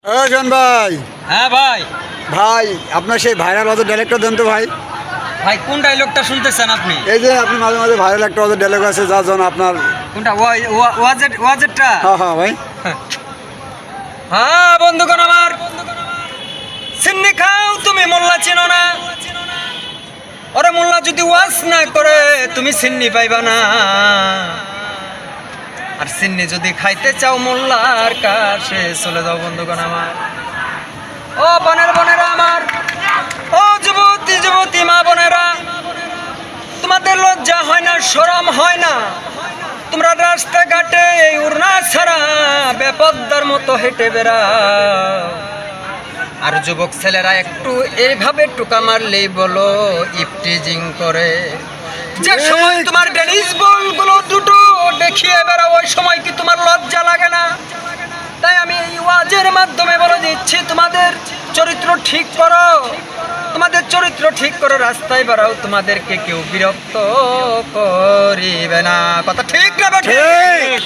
জন ভাই। হ্যাঁ ভাই। ভাই আপনার সেই ভাইরাল ওদের ডায়লগটা দেন তো ভাই। ভাই কোন ডায়লগটা শুনতেছেন আপনি? এই যে আপনি মাঝে মাঝে ভাইরাল একটা ওদের ডায়লগ আছে যার জন্য আপনার। কোনটা? ওয়াজেরটা? হ্যাঁ হ্যাঁ ভাই। হ্যাঁ বন্ধুগণ আমার, সিন্নি খাও তুমি মোল্লা চিনো না, ওরে মোল্লা যদি ওয়াজ না করে তুমি সিন্নি পাইবা না, আর সিন্নি যদি খাইতে চাও মোল্লার কাছে চলে যাও বন্ধুগণ আমার। ও বোনেরা আমার, ও যুবতী মা বোনেরা, তোমাদের লজ্জা হয় না, শরম হয় না? তোমরা রাস্তাঘাটে এই উড়না ছাড়া বেপদ্দার মতো হেঁটে বেড়াও, আর যুবক ছেলেরা একটু এইভাবে টোকা মারলেই বলো ইফটিজিং করে। যে সময় তোমার ডেনিস বলগুলো দুটো দেখিয়ে বেড়াও, ওই সময় কি তোমার লজ্জা লাগে না? তাই আমি এই ওয়াজের মাধ্যমে বলে দিচ্ছি, তোমাদের চরিত্র ঠিক করো, তোমাদের চরিত্র ঠিক করে রাস্তায় বেড়াও, তোমাদেরকে কেউ বিরক্ত করিবে না। কথা ঠিক না? ঠিক।